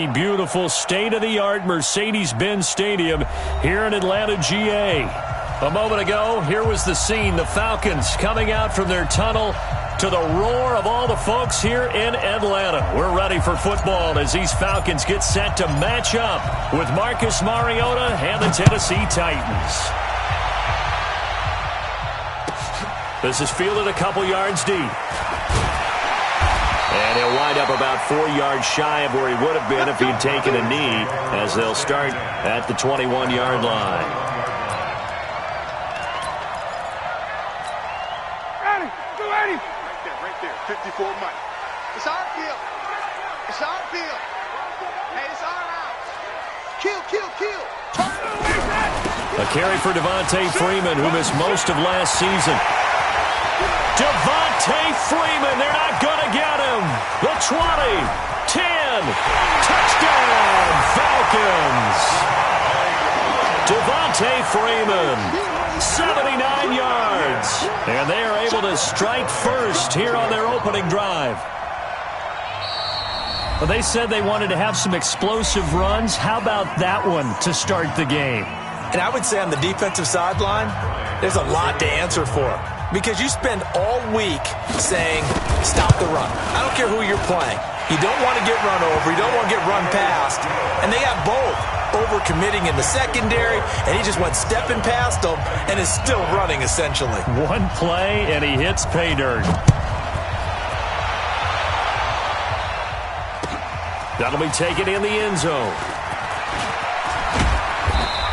Beautiful state-of-the-art Mercedes-Benz Stadium here in Atlanta, GA. A moment ago, here was the scene. The Falcons coming out from their tunnel to the roar of all the folks here in Atlanta. We're ready for football as these Falcons get set to match up with Marcus Mariota and the Tennessee Titans. This is fielded a couple yards deep. And he'll wind up about 4 yards shy of where he would have been if he'd taken a knee, as they'll start at the 21-yard line. Right there, 54 Mike. It's our field. It's our field. Hey, it's our house. Kill. A carry for Devontae Freeman, who missed most of last season. Devontae Freeman, they're not going to get him. The 20, 10, touchdown, Falcons. Devontae Freeman, 79 yards. And they are able to strike first here on their opening drive. Well, they said they wanted to have some explosive runs. How about that one to start the game? And I would say on the defensive sideline, there's a lot to answer for. Because you spend all week saying, stop the run. I don't care who you're playing. You don't want to get run over. You don't want to get run past. And they got both. Overcommitting in the secondary, and he just went stepping past them and is still running, essentially. One play, and he hits pay dirt. That'll be taken in the end zone.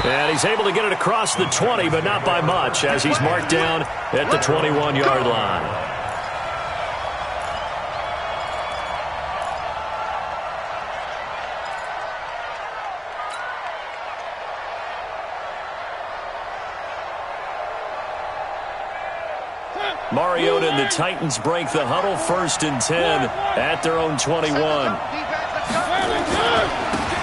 And he's able to get it across the 20, but not by much, as he's marked down at the 21-yard line. Mariota and the Titans break the huddle, 1st and 10 at their own 21.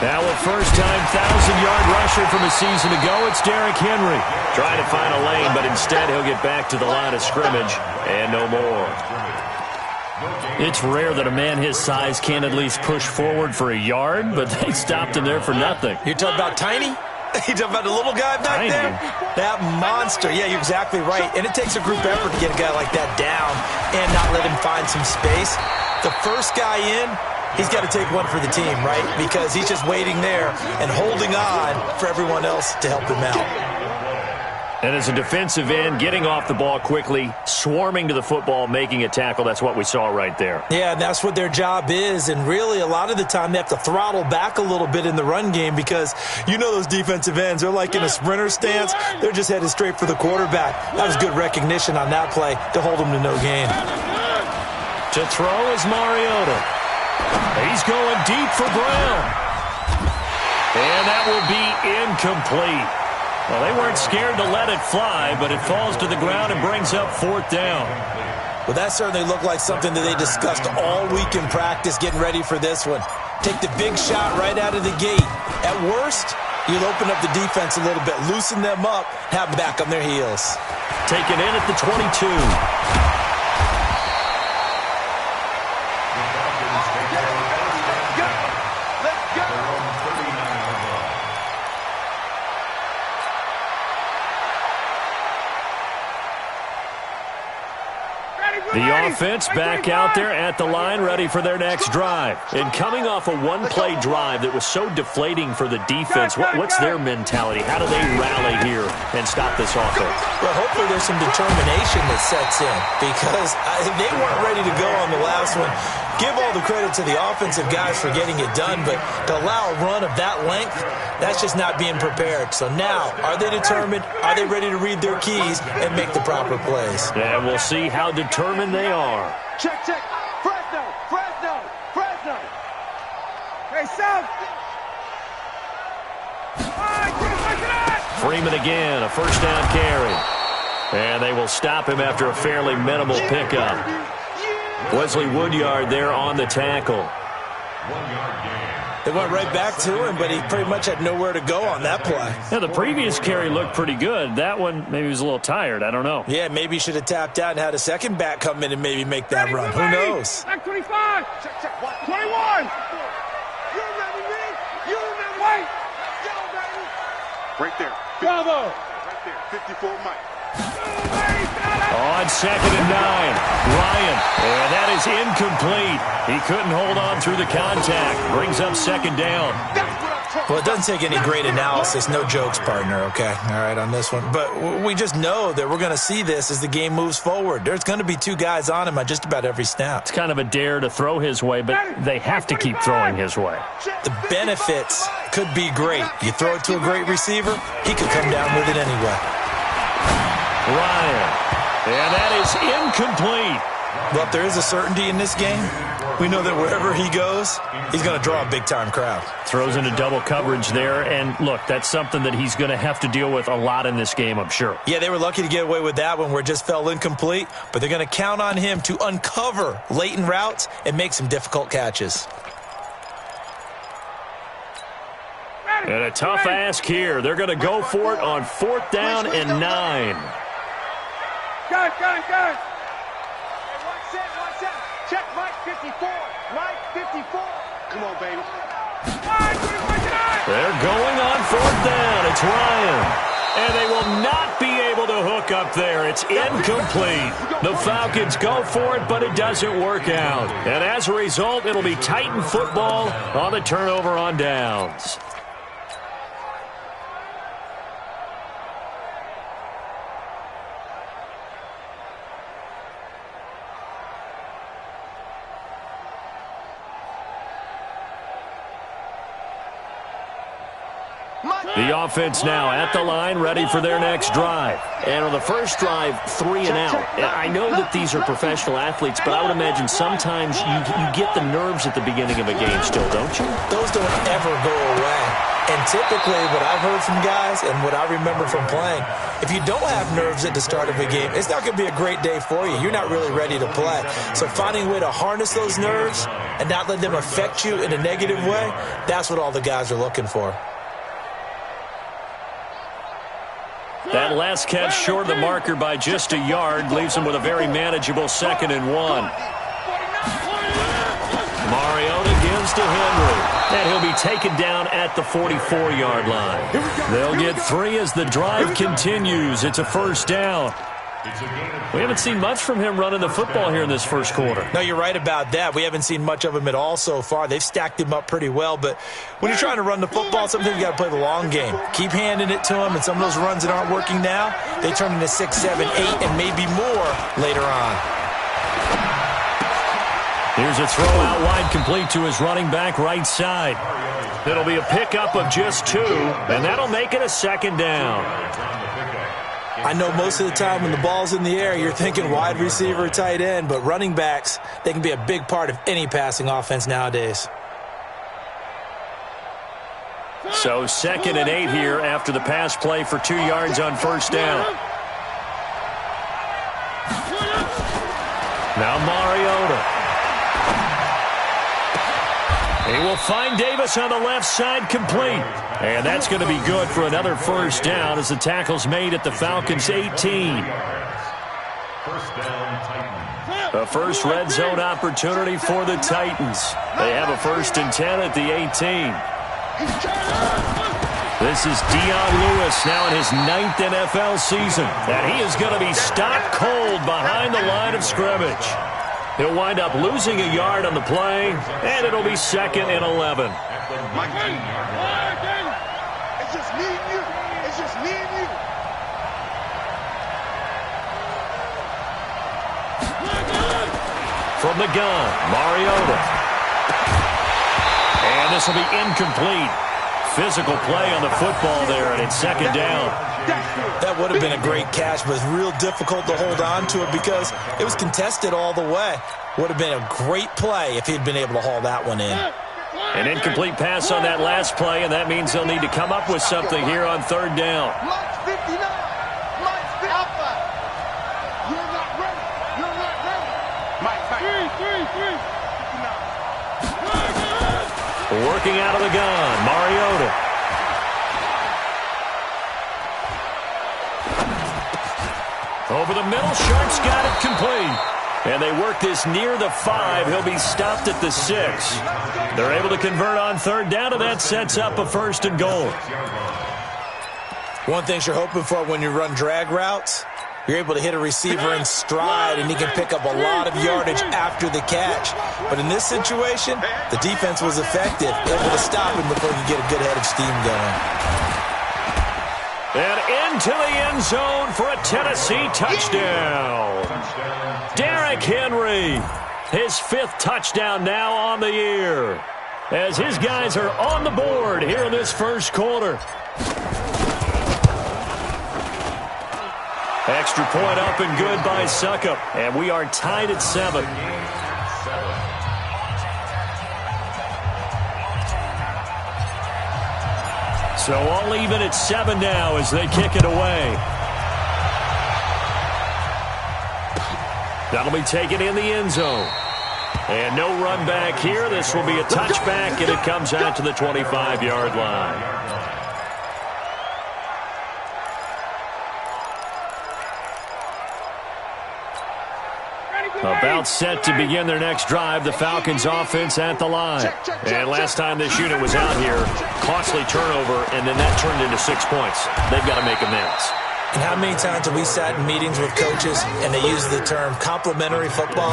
Now a first-time 1,000-yard rusher from a season ago, it's Derrick Henry. Trying to find a lane, but instead he'll get back to the line of scrimmage and no more. It's rare that a man his size can't at least push forward for a yard, but they stopped him there for nothing. You're talking about Tiny? You talking about the little guy back there? That monster. Yeah, you're exactly right. And it takes a group effort to get a guy like that down and not let him find some space. The first guy in, he's got to take one for the team, right? Because he's just waiting there and holding on for everyone else to help him out. And as a defensive end, getting off the ball quickly, swarming to the football, making a tackle, that's what we saw right there. Yeah, and that's what their job is. And really, a lot of the time, they have to throttle back a little bit in the run game because you know those defensive ends, they're like in a sprinter stance. They're just headed straight for the quarterback. That was good recognition on that play to hold them to no gain. To throw is Mariota. He's going deep for Brown. And that will be incomplete. Well, they weren't scared to let it fly, but it falls to the ground and brings up 4th down. Well, that certainly looked like something that they discussed all week in practice, getting ready for this one. Take the big shot right out of the gate. At worst, you'll open up the defense a little bit, loosen them up, have them back on their heels. Taken in at the 22. The offense back out there at the line, ready for their next drive. And coming off a one-play drive that was so deflating for the defense, what's their mentality? How do they rally here and stop this offense? Well, hopefully there's some determination that sets in because they weren't ready to go on the last one. Give all the credit to the offensive guys for getting it done, but to allow a run of that length, that's just not being prepared. So now, are they determined? Are they ready to read their keys and make the proper plays? And we'll see how determined they are. Check. Fresno. Hey, South. Freeman again, a first down carry. And they will stop him after a fairly minimal pickup. Wesley Woodyard there on the tackle. They went right back to him, but he pretty much had nowhere to go on that play. Yeah, the previous carry looked pretty good. That one, maybe he was a little tired. I don't know. Yeah, maybe he should have tapped out and had a second back come in and maybe make that run. Who knows? Back 25. Check. 21. You're ready, Right there. Bravo. Right there. 54 Mike. On 2nd and 9, Ryan, and that is incomplete. He couldn't hold on through the contact. Brings up 2nd down. Well, it doesn't take any great analysis. No jokes, partner, okay? All right, on this one. But we just know that we're going to see this as the game moves forward. There's going to be 2 guys on him on just about every snap. It's kind of a dare to throw his way, but they have to keep throwing his way. The benefits could be great. You throw it to a great receiver, he could come down with it anyway. Ryan, and that is incomplete. Well, if there is a certainty in this game, we know that wherever he goes, he's going to draw a big-time crowd. Throws into double coverage there, and look, that's something that he's going to have to deal with a lot in this game, I'm sure. Yeah, they were lucky to get away with that one where it just fell incomplete, but they're going to count on him to uncover latent routes and make some difficult catches. And a tough ask here. They're going to go for it on 4th down and 9. Got it. Watch that. Check Mike 54. Mike 54. Come on, baby. They're going on 4th down. It's Ryan. And they will not be able to hook up there. It's incomplete. The Falcons go for it, but it doesn't work out. And as a result, it'll be Titan football on the turnover on downs. The offense now at the line, ready for their next drive. And on the first drive, 3 and out. I know that these are professional athletes, but I would imagine sometimes you get the nerves at the beginning of a game still, don't you? Those don't ever go away. And typically what I've heard from guys and what I remember from playing, if you don't have nerves at the start of a game, it's not going to be a great day for you. You're not really ready to play. So finding a way to harness those nerves and not let them affect you in a negative way, that's what all the guys are looking for. That last catch short of the marker by just a yard leaves him with a very manageable 2nd and 1. Mariota gives to Henry, and he'll be taken down at the 44-yard line. They'll get 3 as the drive continues. It's a 1st down. We haven't seen much from him running the football here in this first quarter. No, you're right about that. We haven't seen much of him at all so far. They've stacked him up pretty well, but when you're trying to run the football, sometimes you got to play the long game. Keep handing it to him, and some of those runs that aren't working now, they turn into 6, 7, 8, and maybe more later on. Here's a throw out wide, complete to his running back right side. It'll be a pickup of just 2, and that'll make it a 2nd down. I know most of the time when the ball's in the air, you're thinking wide receiver, tight end, but running backs, they can be a big part of any passing offense nowadays. So 2nd and 8 here after the pass play for 2 yards on 1st down. Now Mariota. He will find Davis on the left side, complete. And that's going to be good for another 1st down as the tackle's made at the Falcons' 18. The first red zone opportunity for the Titans. They have a 1st and 10 at the 18. This is Dion Lewis now in his 9th NFL season. And he is going to be stopped cold behind the line of scrimmage. He'll wind up losing a yard on the play, and it'll be 2nd and 11. It's just me and you. It's just me and you. From the gun, Mariota. And this will be incomplete. Physical play on the football there, and it's 2nd down. That would have been a great catch, but it's real difficult to hold on to it because it was contested all the way. Would have been a great play if he'd been able to haul that one in. An incomplete pass on that last play, and that means they'll need to come up with something here on 3rd down. Mike's 59. Mike's 50. Alpha. You're not ready. You're not ready. Mike. 3. Working out of the gun, Mariota. Over the middle, Sharp's got it complete. And they work this near the 5. He'll be stopped at the 6. They're able to convert on 3rd down, and that sets up a 1st and goal. One thing you're hoping for when you run drag routes, you're able to hit a receiver in stride, and he can pick up a lot of yardage after the catch. But in this situation, the defense was effective, able to stop him before he could get a good head of steam going. And into the end zone for a Tennessee touchdown. Derrick Henry, his 5th touchdown now on the year, as his guys are on the board here in this first quarter. Extra point up and good by Suckup. And we are tied at 7. So all even at 7 now as they kick it away. That'll be taken in the end zone. And no run back here. This will be a touchback, and it comes out to the 25-yard line. About set to begin their next drive, the Falcons offense at the line. And last time this unit was out here, costly turnover, and then that turned into 6 points. They've got to make amends. And how many times have we sat in meetings with coaches and they use the term complementary football?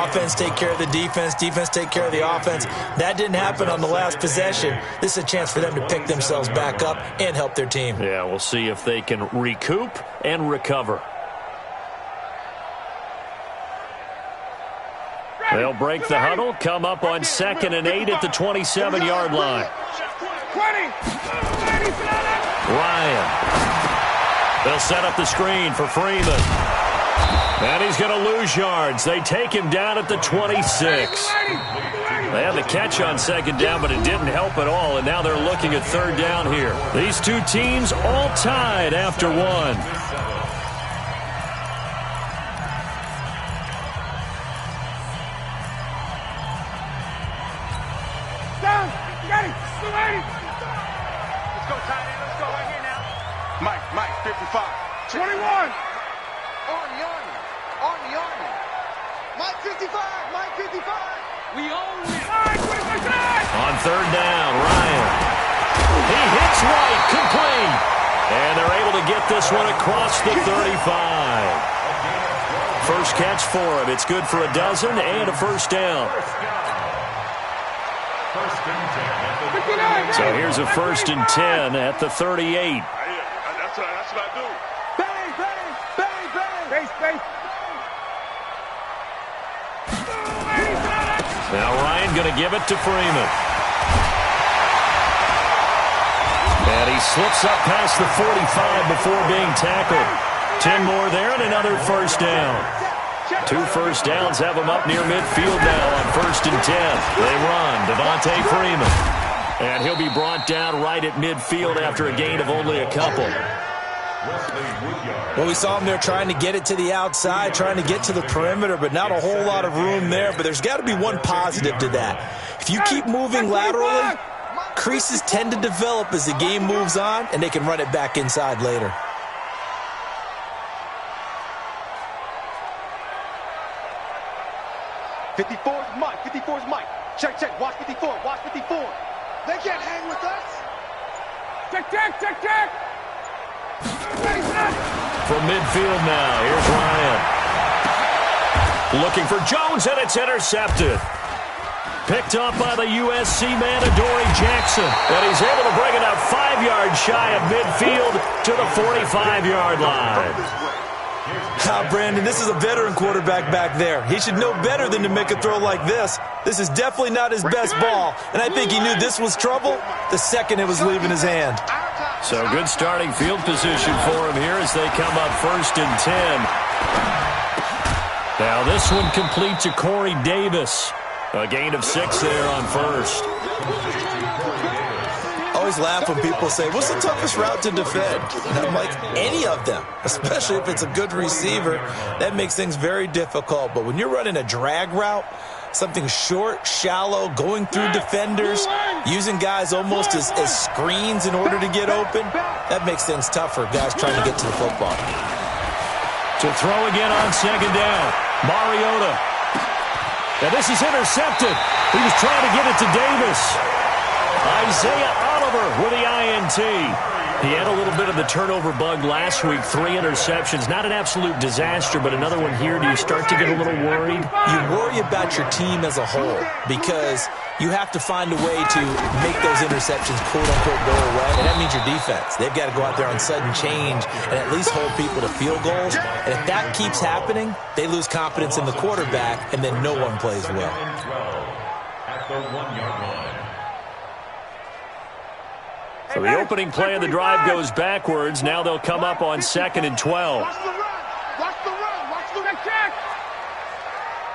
Offense take care of the defense, defense take care of the offense. That didn't happen on the last possession. This is a chance for them to pick themselves back up and help their team. Yeah, we'll see if they can recoup and recover. They'll break the huddle, come up on 2nd and 8 at the 27-yard line. Ryan. They'll set up the screen for Freeman. And he's going to lose yards. They take him down at the 26. They had the catch on 2nd down, but it didn't help at all, and now they're looking at 3rd down here. These two teams all tied after 1. Mike, 55. 21. Arnie. Mike 55. We own it. On 3rd down, Ryan. He hits right, complete. And they're able to get this one across the 35. First catch for him. It's good for a dozen and a first down. So here's a 1st and 10 at the 38. That's what I do. Bang. Base. Now Ryan going to give it to Freeman. And he slips up past the 45 before being tackled. 10 more there and another first down. 2 first downs have him up near midfield now on 1st and 10. They run. Devontae Freeman. And he'll be brought down right at midfield after a gain of only a couple. Well, we saw him there trying to get it to the outside, trying to get to the perimeter, but not a whole lot of room there. But there's got to be one positive to that. If you keep moving laterally, creases tend to develop as the game moves on, and they can run it back inside later. '54's Mike. Check. Watch 54. They can't hang with us. Check. From midfield now, here's Ryan. Looking for Jones, and it's intercepted. Picked up by the USC man, Adoree Jackson. And he's able to bring it up 5 yards shy of midfield to the 45-yard line. Brandon, this is a veteran quarterback back there. He should know better than to make a throw like this. This is definitely not his best ball, and I think he knew this was trouble the second it was leaving his hand. So good starting field position for him here as they come up 1st and 10. Now this one complete to Corey Davis. A gain of 6 there on 1st. I always laugh when people say, what's the toughest route to defend? And I'm like, any of them, especially if it's a good receiver. That makes things very difficult. But when you're running a drag route, something short, shallow, going through defenders, using guys almost as screens in order to get open, that makes things tough for guys trying to get to the football. To throw again on 2nd down, Mariota. And this is intercepted. He was trying to get it to Davis. Isaiah Oliver with the INT. He had a little bit of the turnover bug last week, 3 interceptions. Not an absolute disaster, but another one here. Do you start to get a little worried? You worry about your team as a whole because you have to find a way to make those interceptions, quote-unquote, go away, and that means your defense. They've got to go out there on sudden change and at least hold people to field goals. And if that keeps happening, they lose confidence in the quarterback, and then no one plays well. At the 1-yard line. So the opening play of the drive goes backwards. Now they'll come up on 2nd and 12. Watch the run. Watch the run. Watch the check.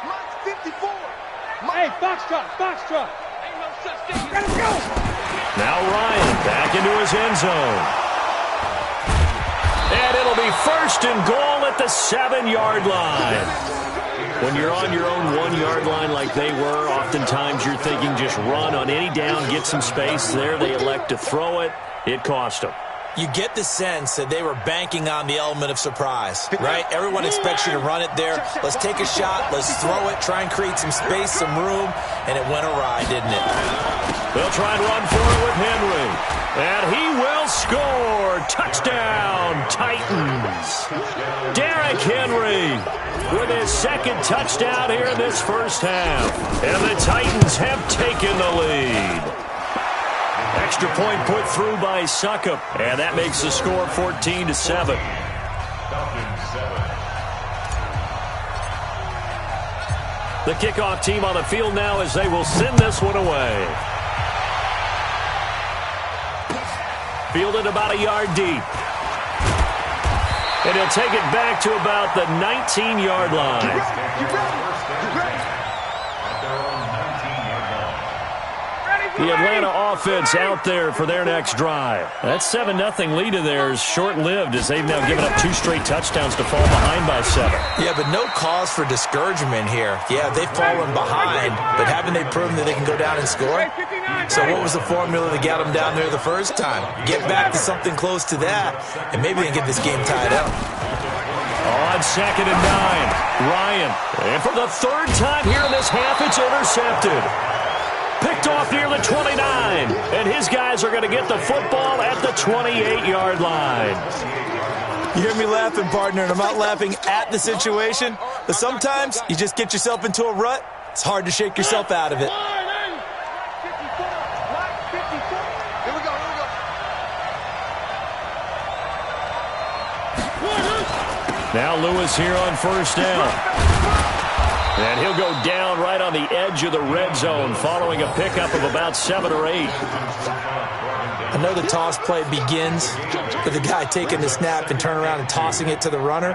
Mike's 54. Hey, box truck. Ain't no such thing. Let him go. Now Ryan back into his end zone. And it'll be 1st and goal at the 7-yard line. When you're on your own 1-yard line like they were, oftentimes you're thinking just run on any down, get some space. There they elect to throw it. It cost them. You get the sense that they were banking on the element of surprise, right? Everyone expects you to run it there. Let's take a shot. Let's throw it. Try and create some space, some room. And it went awry, didn't it? They'll try and run for it with Henry. And he will score. Touchdown, Titans. Derrick Henry with his 2nd touchdown here in this first half. And the Titans have taken the lead. Extra point put through by Suckup. And that makes the score 14-7. The kickoff team on the field now as they will send this one away. Fielded about a yard deep. And he'll take it back to about the 19-yard line. The Atlanta offense out there for their next drive. That 7-0 lead of theirs short-lived as they've now given up 2 straight touchdowns to fall behind by 7. Yeah, but no cause for discouragement here. Yeah, they've fallen behind, but haven't they proven that they can go down and score? So what was the formula that got them down there the first time? Get back to something close to that, and maybe they can get this game tied up. On 2nd and 9, Ryan. And for the 3rd time here in this half, it's intercepted. Picked off near the 29, and his guys are going to get the football at the 28-yard line. You hear me laughing, partner, and I'm not laughing at the situation, but sometimes you just get yourself into a rut. It's hard to shake yourself out of it. Here we go. Now Lewis here on 1st down. And he'll go down right on the edge of the red zone following a pickup of about 7 or 8. I know the toss play begins with the guy taking the snap and turning around and tossing it to the runner.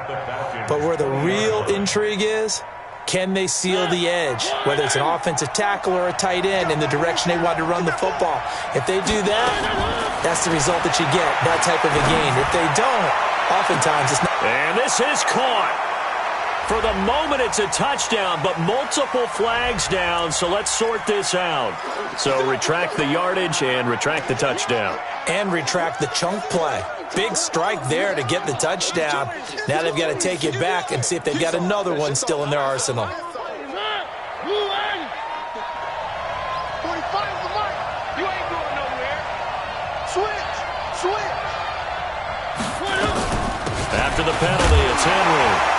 But where the real intrigue is, can they seal the edge, whether it's an offensive tackle or a tight end, in the direction they want to run the football? If they do that, that's the result that you get, that type of a gain. If they don't, oftentimes it's not. And this is caught. For the moment, it's a touchdown, but multiple flags down, so let's sort this out. So retract the yardage and retract the touchdown. And retract the chunk play. Big strike there to get the touchdown. Now they've got to take it back and see if they've got another one still in their arsenal. 45 is the mark. You ain't going nowhere. Switch. After the penalty, it's Henry.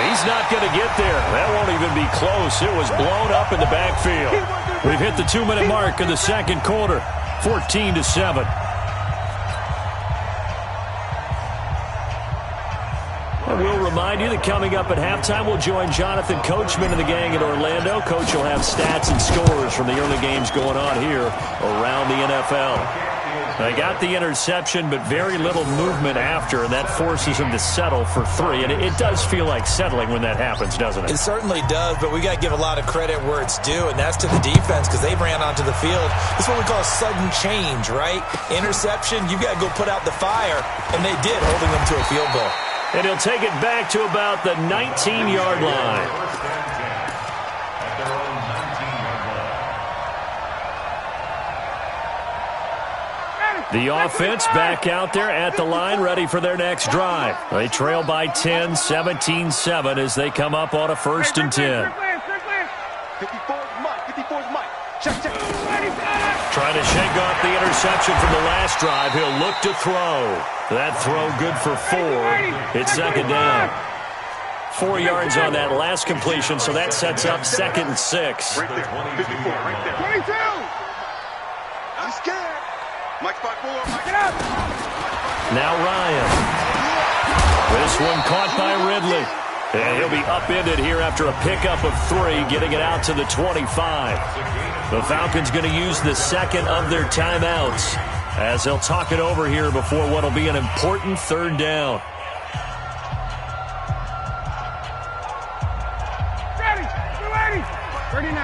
He's not going to get there. That won't even be close. It was blown up in the backfield. We've hit the 2-minute mark in the 2nd quarter, 14-7. And we'll remind you that coming up at halftime, we'll join Jonathan Coachman and the gang in Orlando. Coach will have stats and scores from the early games going on here around the NFL. They got the interception, but very little movement after, and that forces him to settle for 3. And it does feel like settling when that happens, doesn't it? It certainly does, but we got to give a lot of credit where it's due, and that's to the defense because they ran onto the field. This is what we call a sudden change, right? Interception, you've got to go put out the fire, and they did, holding them to a field goal. And he'll take it back to about the 19-yard line. The offense back out there at the line, ready for their next drive. They trail by 10, 17-7 as they come up on a 1st and 10. 54's Mike. Check. Trying to shake shake off the interception from the last drive. He'll look to throw. That throw good for 4. It's second down. 4 yards on that last completion, so that sets up 2nd and 6. Right there, 54, right there. 22! I'm scared. Mike spot 4, Mike. Get up! Now Ryan. This one caught by Ridley. And he'll be upended here after a pickup of 3, getting it out to the 25. The Falcons going to use the second of their timeouts as they'll talk it over here before what will be an important 3rd down. Ready. 280. 39.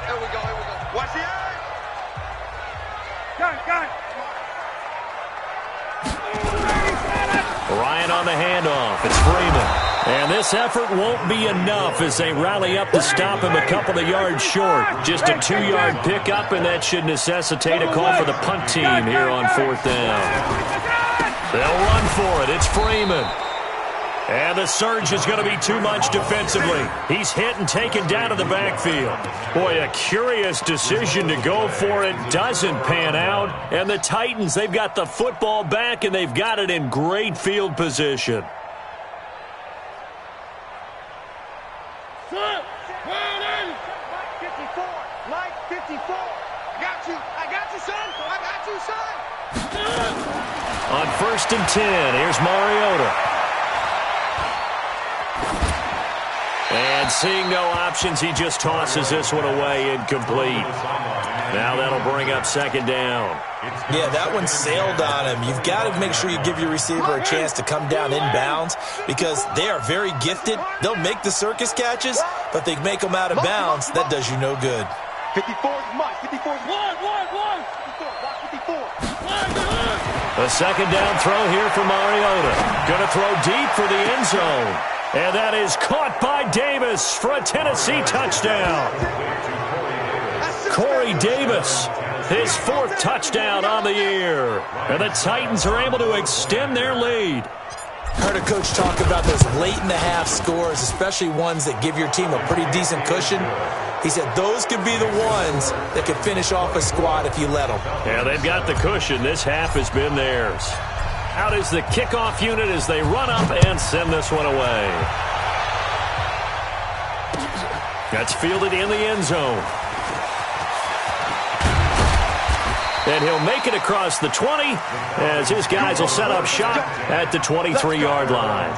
Here we go. Watch the eye. Got it. Ryan on the handoff. It's Freeman. And this effort won't be enough as they rally up to stop him a couple of yards short. Just a 2-yard pickup, and that should necessitate a call for the punt team here on 4th down. They'll run for it. It's Freeman. And the surge is going to be too much defensively. He's hit and taken down to the backfield. Boy, a curious decision to go for it. Doesn't pan out. And the Titans, they've got the football back, and they've got it in great field position. Mike 54. I got you, son. On 1st and 10, here's Mariota. And seeing no options, he just tosses this one away incomplete. Now that'll bring up 2nd down. Yeah, that one sailed on him. You've got to make sure you give your receiver a chance to come down inbounds because they are very gifted. They'll make the circus catches, but they make them out of bounds. That does you no good. 54 is Mike. 54 is one. 54. A 2nd down throw here for Mariota. Going to throw deep for the end zone. And that is caught by Davis for a Tennessee touchdown. Corey Davis, his 4th touchdown on the year. And the Titans are able to extend their lead. Heard a coach talk about those late-in-the-half scores, especially ones that give your team a pretty decent cushion. He said those could be the ones that could finish off a squad if you let them. Yeah, they've got the cushion. This half has been theirs. Out is the kickoff unit as they run up and send this one away. That's fielded in the end zone. And he'll make it across the 20 as his guys will set up shop at the 23-yard line.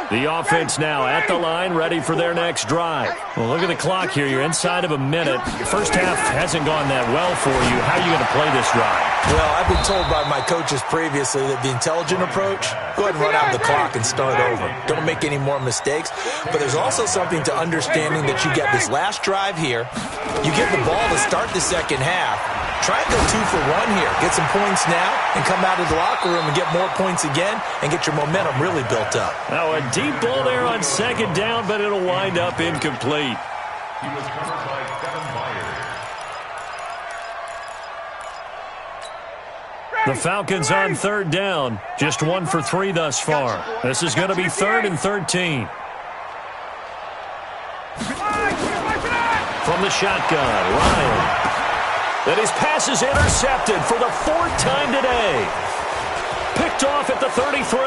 The offense now at the line, ready for their next drive. Well, look at the clock here. You're inside of a minute. Your first half hasn't gone that well for you. How are you going to play this drive? Well, I've been told by my coaches previously that the intelligent approach, go ahead and run out the clock and start over. Don't make any more mistakes. But there's also something to understanding that you get this last drive here. You get the ball to start the second half. Try and go 2 for 1 here. Get some points now and come out of the locker room and get more points again and get your momentum really built up. Now a deep ball there on 2nd down, but it'll wind up incomplete. He was covered by 7 Myers. The Falcons on 3rd down. Just 1 for 3 thus far. This is going to be 3rd and 13. From the shotgun, Ryan. That his pass is intercepted for the 4th time today. Picked off at the 33.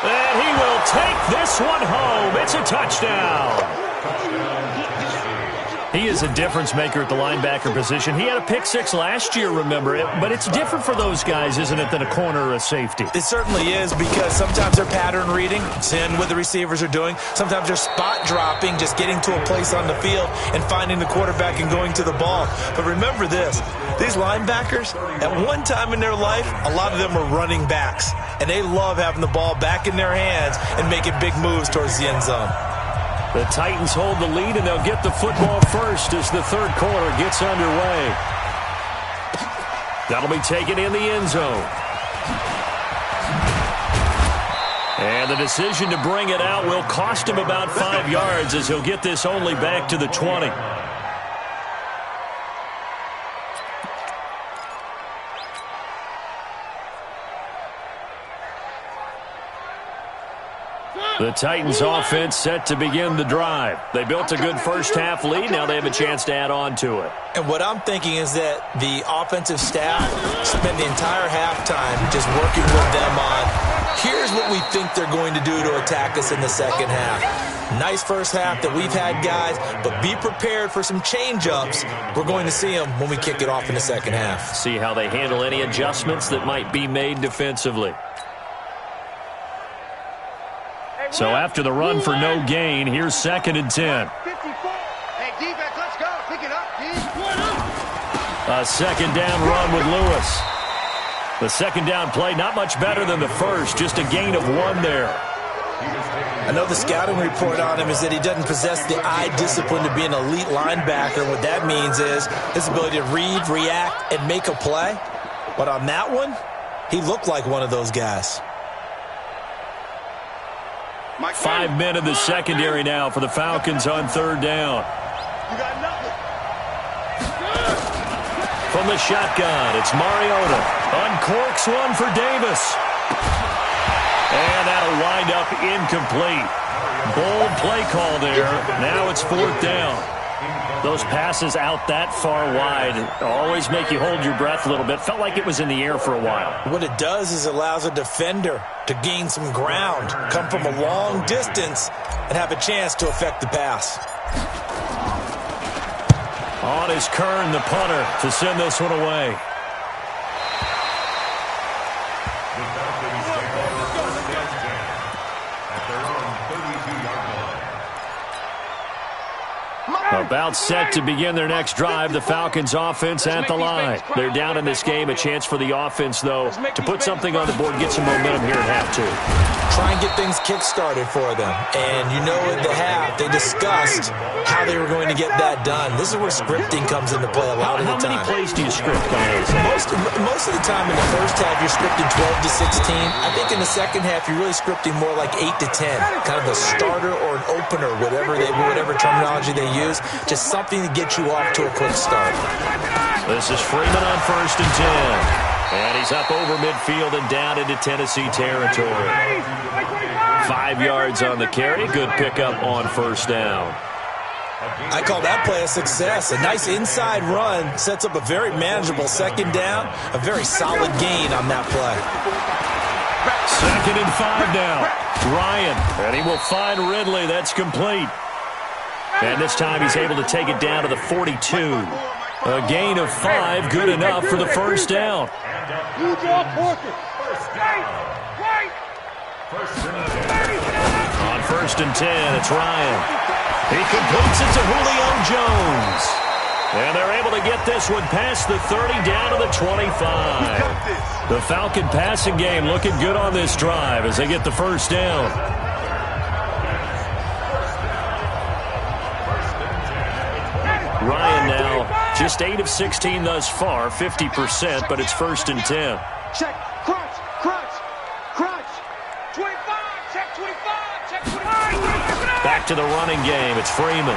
And he will take this one home. It's a touchdown. He is a difference maker at the linebacker position. He had a pick-6 last year, remember it. But it's different for those guys, isn't it, than a corner or a safety? It certainly is because sometimes they're pattern reading, seeing what the receivers are doing. Sometimes they're spot dropping, just getting to a place on the field and finding the quarterback and going to the ball. But remember this, these linebackers, at one time in their life, a lot of them are running backs. And they love having the ball back in their hands and making big moves towards the end zone. The Titans hold the lead, and they'll get the football first as the 3rd quarter gets underway. That'll be taken in the end zone. And the decision to bring it out will cost him about 5 yards as he'll get this only back to the 20. The Titans offense set to begin the drive. They built a good first-half lead. Now they have a chance to add on to it. And what I'm thinking is that the offensive staff spent the entire halftime just working with them on, here's what we think they're going to do to attack us in the second half. Nice first half that we've had, guys, but be prepared for some change-ups. We're going to see them when we kick it off in the second half. See how they handle any adjustments that might be made defensively. So after the run for no gain, here's 2nd and 10. Hey, defense, let's go. Pick it up, D. A second down run with Lewis. The second down play, not much better than the first, just a gain of 1 there. I know the scouting report on him is that he doesn't possess the eye discipline to be an elite linebacker. What that means is his ability to read, react, and make a play. But on that one, he looked like one of those guys. 5 men in the secondary now for the Falcons on 3rd down. You got nothing. From the shotgun, it's Mariota. Uncorks one for Davis. And that'll wind up incomplete. Bold play call there. Now it's 4th down. Those passes out that far wide always make you hold your breath a little bit. Felt like it was in the air for a while. What it does is it allows a defender to gain some ground, come from a long distance, and have a chance to affect the pass. On is Kern, the punter, to send this one away. About set to begin their next drive, the Falcons offense at the line. They're down in this game. A chance for the offense, though, to put something on the board, get some momentum here at half 2. Try and get things kick-started for them. And you know at the half, they discussed how they were going to get that done. This is where scripting comes into play a lot of the time. How many plays do you script? Most of the time in the first half, you're scripting 12 to 16. I think in the second half, you're really scripting more like 8 to 10. Kind of a starter or an opener, whatever terminology they use. Just something to get you off to a quick start. This is Freeman on 1st and 10. And he's up over midfield and down into Tennessee territory. 5 yards on the carry. Good pickup on 1st down. I call that play a success. A nice inside run sets up a very manageable 2nd down. A very solid gain on that play. 2nd and 5 now. Ryan, and he will find Ridley. That's complete. And this time he's able to take it down to the 42. A gain of 5, good enough for the 1st down. On 1st and 10, it's Ryan. He completes it to Julio Jones. And they're able to get this one past the 30 down to the 25. The Falcon passing game looking good on this drive as they get the 1st down. Ryan now just 8 of 16 thus far, 50%, but it's 1st and 10. Check, crunch, crunch, crunch. 25, check 25, check 25. Back to the running game. It's Freeman.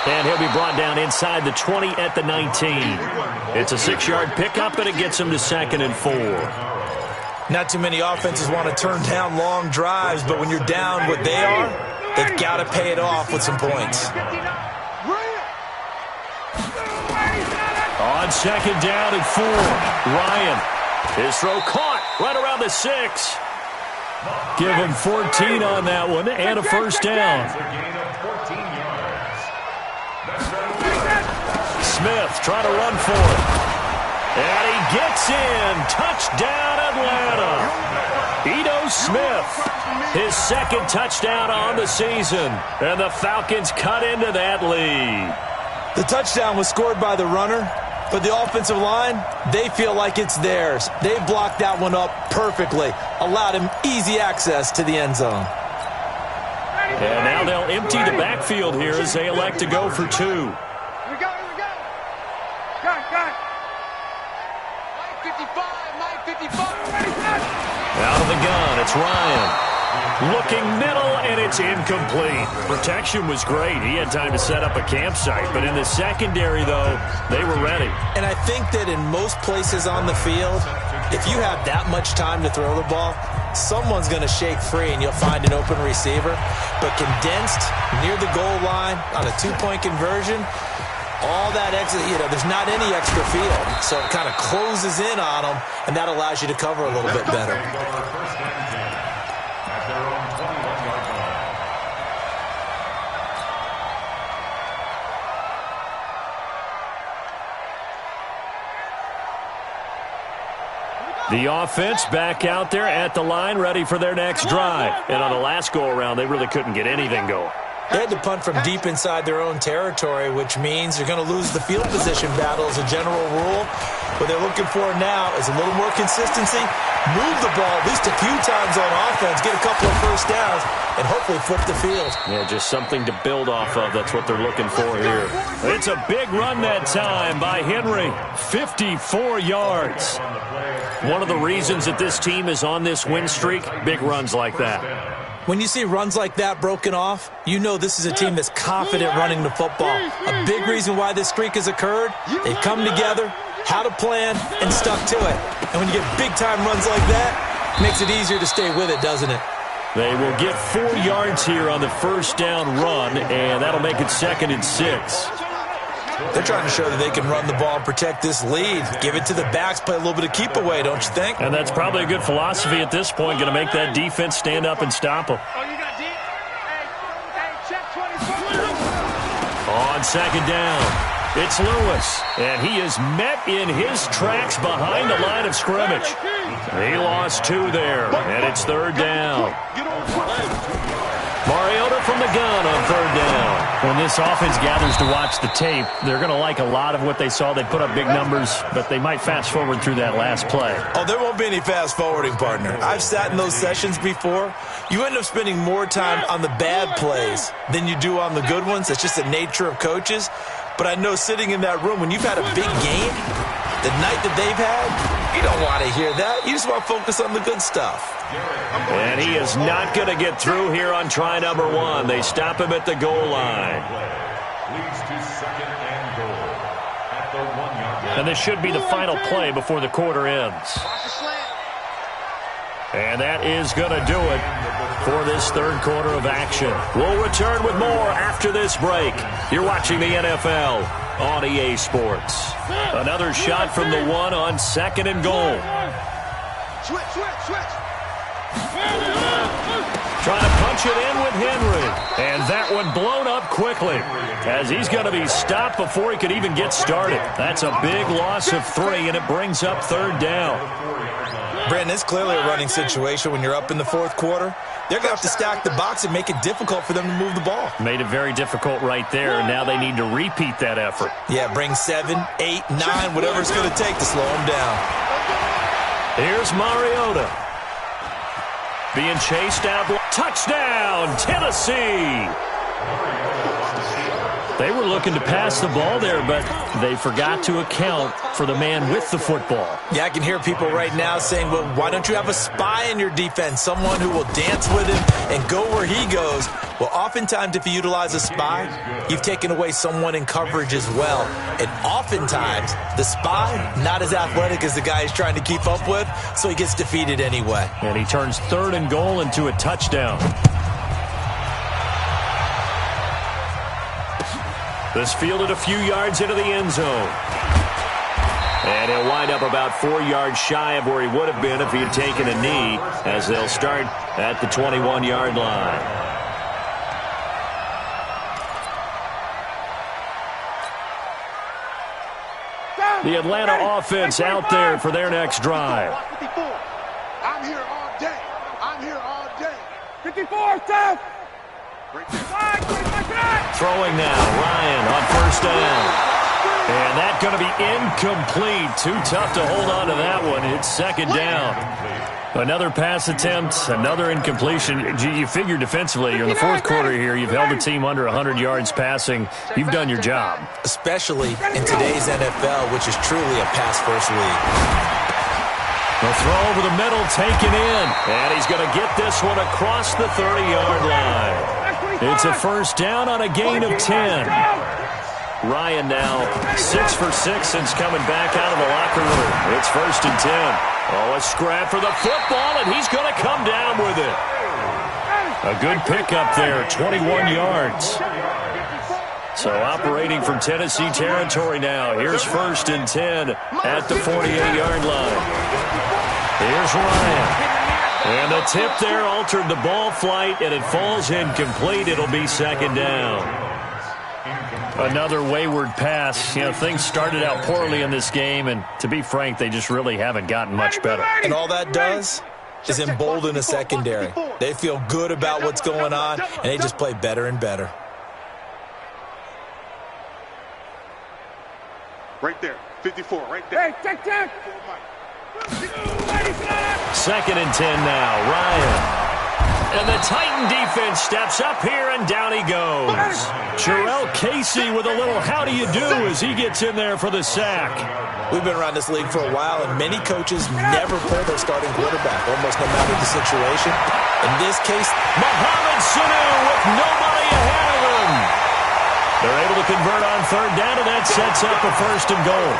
And he'll be brought down inside the 20 at the 19. It's a 6-yard pickup, and it gets him to 2nd and 4. Not too many offenses want to turn down long drives, but when you're down what they are, they've got to pay it off with some points. On 2nd down and 4, Ryan. His throw caught right around the 6. Give him 14 on that one and a 1st down. Smith trying to run for it. And he gets in. Touchdown, Atlanta. Ito Smith, his 2nd touchdown on the season. And the Falcons cut into that lead. The touchdown was scored by the runner, but the offensive line, they feel like it's theirs. They blocked that one up perfectly, allowed him easy access to the end zone. And now they'll empty the backfield here as they elect to go for 2. Here we go, here we go. Got it. 955. Out of the gun, it's Ryan. Looking middle, and it's incomplete. Protection was great. He had time to set up a campsite, but in the secondary, though, they were ready. And I think that in most places on the field, If you have that much time to throw the ball, someone's going to shake free and you'll find an open receiver. But condensed near the goal line on a two-point conversion, all that extra, there's not any extra field. So it kind of closes in on them, and that allows you to cover a little bit better. The offense back out there at the line, ready for their next drive. And on the last go-around, they really couldn't get anything going. They had to punt from deep inside their own territory, which means they're going to lose the field position battle as a general rule. What they're looking for now is a little more consistency, move the ball at least a few times on offense, get a couple of first downs, and hopefully flip the field. Yeah, just something to build off of. That's what they're looking for here. It's a big run that time by Henry. 54 yards. One of the reasons that this team is on this win streak, big runs like that. When you see runs like that broken off, you know this is a team that's confident running the football. A big reason why this streak has occurred, they've come together, had a plan, and stuck to it. And when you get big-time runs like that, it makes it easier to stay with it, doesn't it? They will get 4 yards here on the first down run, and that'll make it 2nd and 6. They're trying to show that they can run the ball and protect this lead. Give it to the backs, play a little bit of keep away, don't you think? And that's probably a good philosophy at this point, going to make that defense stand up and stop them. Oh, you got deep? Hey, check 24. On 2nd down, it's Lewis, and he is met in his tracks behind the line of scrimmage. He lost 2 there, and it's 3rd down. Mariota from the gun on 3rd down. When this offense gathers to watch the tape, they're going to like a lot of what they saw. They put up big numbers, but they might fast forward through that last play. Oh, there won't be any fast forwarding, partner. I've sat in those sessions before. You end up spending more time on the bad plays than you do on the good ones. That's just the nature of coaches. But I know sitting in that room, when you've had a big game, the night that they've had, you don't want to hear that. You just want to focus on the good stuff. And he is not going to get through here on try number 1. They stop him at the goal line. Leads to 2nd and goal at the 1-yard line. And this should be the final play before the quarter ends. And that is going to do it for this 3rd quarter of action. We'll return with more after this break. You're watching the NFL on EA Sports. Another shot from the 1 on 2nd and goal. Switch. Trying to punch it in with Henry. And that one blown up quickly as he's going to be stopped before he could even get started. That's a big loss of 3, and it brings up 3rd down. Brandon, it's clearly a running situation when you're up in the 4th quarter. They're going to have to stack the box and make it difficult for them to move the ball. Made it very difficult right there, and now they need to repeat that effort. Yeah, bring 7, 8, 9, whatever it's going to take to slow them down. Here's Mariota. Being chased out. Touchdown, Tennessee! They were looking to pass the ball there, but they forgot to account for the man with the football. Yeah, I can hear people right now saying, well, why don't you have a spy in your defense, someone who will dance with him and go where he goes? Well, oftentimes if you utilize a spy, you've taken away someone in coverage as well. And oftentimes, the spy, not as athletic as the guy he's trying to keep up with, so he gets defeated anyway. And he turns 3rd and goal into a touchdown. This fielded a few yards into the end zone. And he'll wind up about 4 yards shy of where he would have been if he had taken a knee, as they'll start at the 21-yard line. The Atlanta offense out there for their next drive. I'm here all day. 54, Steph. Throwing now, Ryan on 1st down. And that's going to be incomplete. Too tough to hold on to that one. It's 2nd down. Another pass attempt, another incompletion. You figure defensively, you're in the 4th quarter here. You've held the team under 100 yards passing. You've done your job. Especially in today's NFL, which is truly a pass-first league. The throw over the middle, taken in. And he's going to get this one across the 30-yard line. It's a 1st down on a gain of 10. Ryan now 6 for 6 since coming back out of the locker room. It's 1st and 10. Oh, a scrap for the football, and he's going to come down with it. A good pickup there, 21 yards. So operating from Tennessee territory now. Here's 1st and 10 at the 48-yard line. Here's Ryan. And the tip there altered the ball flight, and it falls incomplete. It'll be 2nd down. Another wayward pass. You know, things started out poorly in this game, and to be frank, they just really haven't gotten much better. And all that does is embolden a secondary. They feel good about what's going on, and they just play better and better. Right there, 54, right there. Hey, take. 2nd and 10 now. Ryan. And the Titan defense steps up here, and down he goes. Jarrell Casey with a little how do you do as he gets in there for the sack. We've been around this league for a while, and many coaches never pull their starting quarterback, almost no matter the situation. In this case, Mohamed Sanu with nobody ahead of him. They're able to convert on 3rd down, and that sets up a 1st and goal.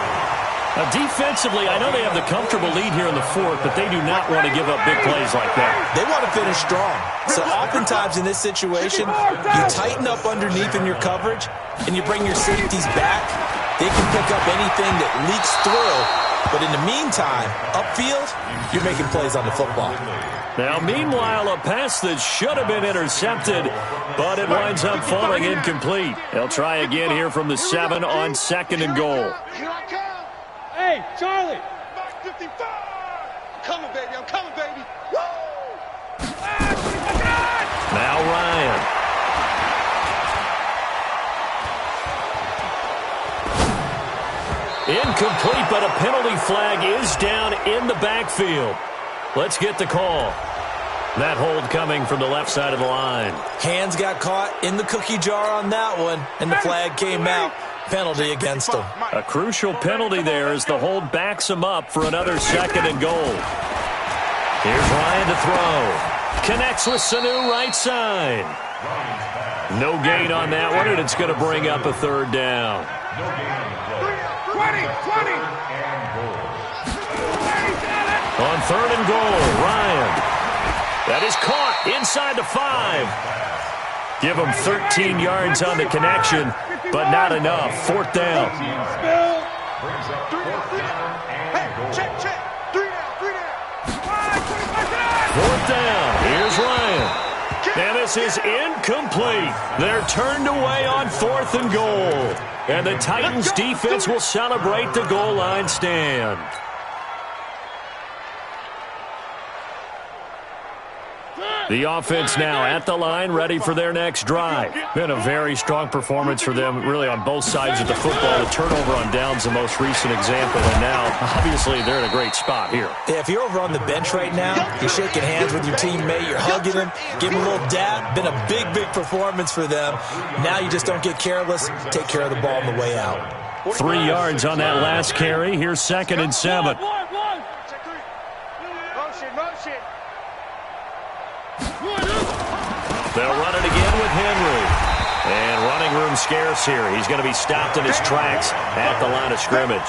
Now, defensively, I know they have the comfortable lead here in the 4th, but they do not want to give up big plays like that. They want to finish strong. So oftentimes in this situation, you tighten up underneath in your coverage, and you bring your safeties back. They can pick up anything that leaks through. But in the meantime, upfield, you're making plays on the football. Now, meanwhile, a pass that should have been intercepted, but it winds up falling incomplete. They'll try again here from the 7 on 2nd and goal. Here I come. Hey, Charlie. 55. I'm coming, baby. I'm coming, baby. Woo! Now Ryan. Incomplete, but a penalty flag is down in the backfield. Let's get the call. That hold coming from the left side of the line. Hands got caught in the cookie jar on that one, and the flag came out. Penalty against him. A crucial penalty there as the hold backs him up for another 2nd and goal. Here's Ryan to throw. Connects with Sanu right side. No gain on that one, and it's going to bring up a 3rd down. 20. On 3rd and goal, Ryan. That is caught inside the 5. Give him 13 yards on the connection, but not enough. 4th down. Hey, check. 3 down. 4th down. Here's Ryan. And this is incomplete. They're turned away on 4th and goal. And the Titans defense will celebrate the goal line stand. The offense now at the line, ready for their next drive. Been a very strong performance for them, really, on both sides of the football. The turnover on downs, the most recent example, and now, obviously, they're in a great spot here. Yeah, if you're over on the bench right now, you're shaking hands with your teammate, you're hugging him, giving him a little dab. Been a big performance for them. Now you just don't get careless. Take care of the ball on the way out. 3 yards on that last carry. Here's 2nd and 7. Motion. They'll run it again with Henry. And running room scarce here. He's going to be stopped in his tracks at the line of scrimmage.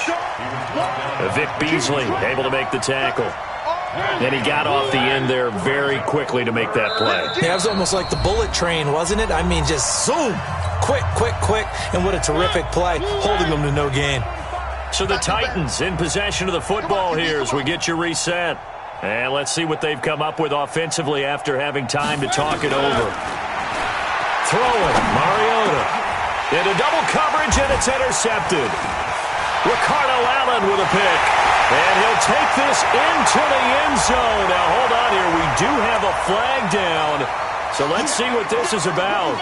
Vic Beasley able to make the tackle. And he got off the end there very quickly to make that play. Yeah, it was almost like the bullet train, wasn't it? I mean, just zoom. Quick. And what a terrific play, holding them to no gain. So the Titans in possession of the football here as we get you reset. And let's see what they've come up with offensively after having time to talk it over. Throwing, Mariota. Into double coverage, and it's intercepted. Ricardo Allen with a pick. And he'll take this into the end zone. Now, hold on here. We do have a flag down. So let's see what this is about.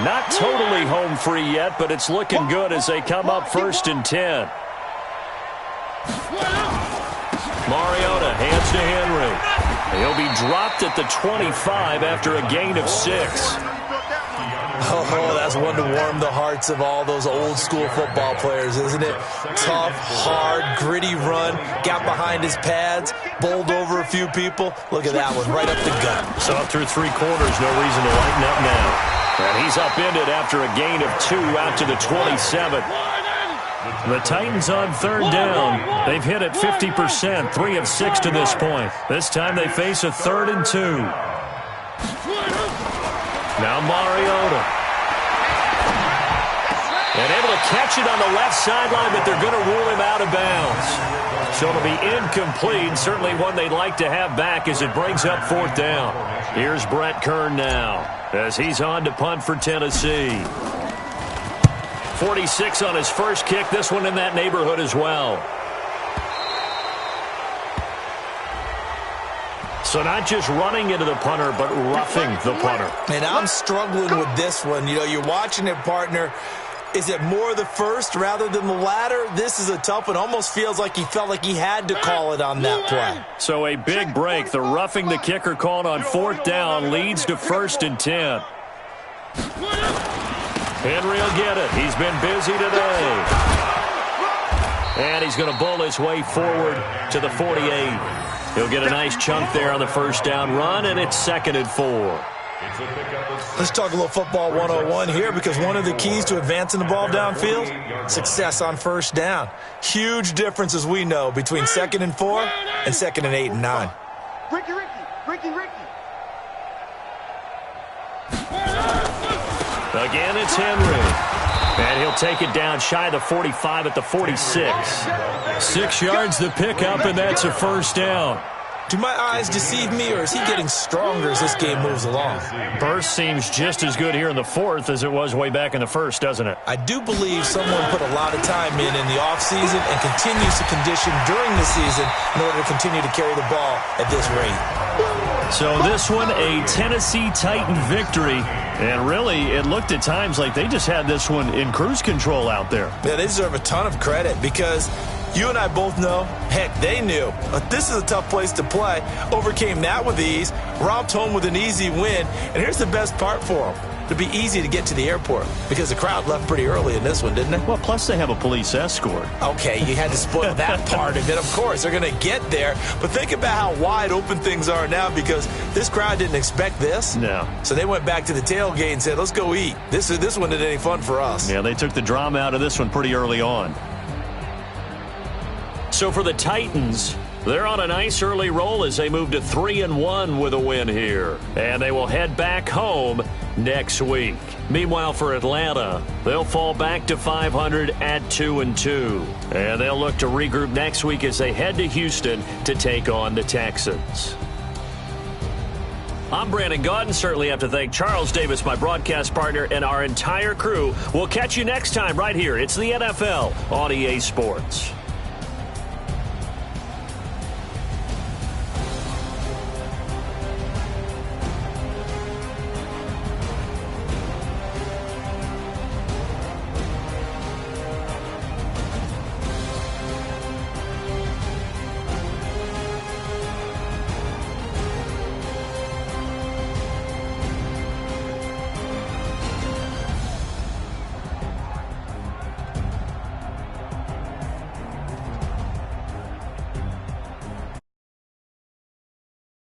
Not totally home free yet, but it's looking good as they come up 1st and 10. Mariota hands to Henry. He'll be dropped at the 25 after a gain of 6. Oh, that's one to warm the hearts of all those old school football players, isn't it? Tough, hard, gritty run, got behind his pads, bowled over a few people. Look at that one, right up the gut. So up through 3 quarters, no reason to lighten up now. And he's upended after a gain of 2 out to the 27. The Titans on third down. They've hit it 50%, 3 of 6 to this point. This time they face a 3rd and 2. Now Mariota. And able to catch it on the left sideline, but they're going to rule him out of bounds. So it'll be incomplete, certainly one they'd like to have back as it brings up 4th down. Here's Brett Kern now as he's on to punt for Tennessee. 46 on his first kick, this one in that neighborhood as well. So not just running into the punter, but roughing the punter. And I'm struggling with this one. You know, you're watching it, partner. Is it more the first rather than the latter? This is a tough one. Almost feels like he felt like he had to call it on that play. So a big break. The roughing the kicker called on 4th down leads to 1st and 10. Henry will get it. He's been busy today. And he's going to bull his way forward to the 48. He'll get a nice chunk there on the 1st down run, and it's 2nd and 4. Let's talk a little football 101 here, because one of the keys to advancing the ball downfield, success on 1st down. Huge difference, as we know, between 2nd and 4 and 2nd and 8 and 9. Ricky. Again, it's Henry. And he'll take it down shy of the 45 at the 46. 6 yards the pickup, and that's a 1st down. Do my eyes deceive me, or is he getting stronger as this game moves along? Burst seems just as good here in the 4th as it was way back in the 1st, doesn't it? I do believe someone put a lot of time in the offseason and continues to condition during the season in order to continue to carry the ball at this rate. So this one, a Tennessee Titan victory. And really, it looked at times like they just had this one in cruise control out there. Yeah, they deserve a ton of credit, because you and I both know, heck, they knew. But this is a tough place to play. Overcame that with ease, romped home with an easy win. And here's the best part for them. It'd be easy to get to the airport, because the crowd left pretty early in this one, didn't it? Well, plus they have a police escort. Okay, you had to spoil that part of it. Of course, they're going to get there. But think about how wide open things are now, because this crowd didn't expect this. No. So they went back to the tailgate and said, let's go eat. This one isn't any fun for us. Yeah, they took the drama out of this one pretty early on. So for the Titans, they're on a nice early roll as they move to 3-1 with a win here. And they will head back home next week. Meanwhile, for Atlanta, they'll fall back to 500 at 2-2. And they'll look to regroup next week as they head to Houston to take on the Texans. I'm Brandon Gaudin. Certainly have to thank Charles Davis, my broadcast partner, and our entire crew. We'll catch you next time right here. It's the NFL on EA Sports.